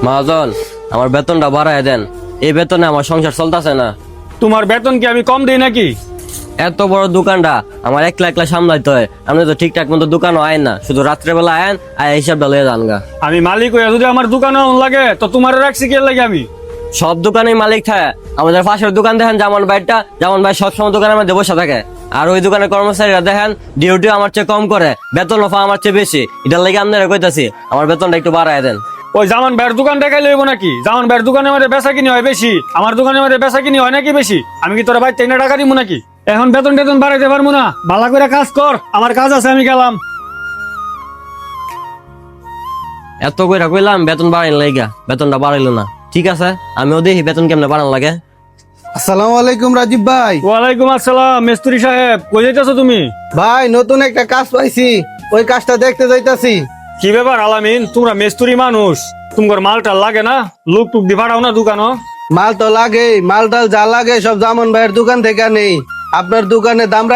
মহাজন, আমার বেতনটা বাড়ায় দেন। এই বেতনে আমার সংসার চলতেছে না। তোমার বেতন কি আমি কম দিই নাকি? এত বড় দোকানটা আমার একলা একলা সামলাইতে হয়। আপনি তো ঠিকঠাক মতো দোকানও আয়েন না, শুধু রাত্রেবেলা আয়েন আর হিসাবটা লয়ে যান গা। আমি মালিক হইয়া যদি আমার দোকানে লাগে তো তোমার রাখছি কে লাগে? আমি সব দোকানে মালিক থাকে। আমাদের পাশের দোকান দেখেন যেমন ভাইটা, যেমন ভাই সবসময় দোকানের মধ্যে বসে থাকে। আর ওই দোকানের কর্মচারীরা দেখেন ডিউটি আমার চেয়ে কম করে, বেতন অফা আমার চেয়ে বেশি। এটার লাগে আপনারা কইতাছি আমার বেতনটা একটু বাড়ায় দেন। ওই জামান ভাইয়ের দোকান দেখাই লইব নাকি? জামান ভাইয়ের দোকানে আমাদের বেচা কিনি হয় বেশি, আমার দোকানে আমাদের বেচা কিনি হয় নাকি বেশি? আমি কি তোরা ভাই 3 টাকা দিব নাকি? এখন বেতন টেতন বাড়াইতে পারবো না। ভালো করে কাজ কর, আমার কাজ আছে, আমি গেলাম। এত কইরা কইলাম বেতন বাড়াইল লাইগা, বেতনটা বাড়াইলো না। ঠিক আছে, আমিও দেখি বেতন কেমনে বাড়ান লাগে। আসসালামু আলাইকুম রাজীব ভাই। ওয়ালাইকুম আসসালাম। মিস্ত্রি সাহেব, কই যাইতাছো তুমি? ভাই নতুন একটা কাজ পাইছি, ওই কাজটা দেখতে যাইতাছি। কি ব্যাপার আলামিন, তোমরা মিস্ত্রি মানুষ, তোমার মালটা লাগে না? লোক টুক দি ভাড়াও না দোকানও? মাল তো লাগে, মাল টাল যা লাগে সব জামান ভাইয়ের দোকান থেকে নেই। আপনার দোকানে দাম রাখ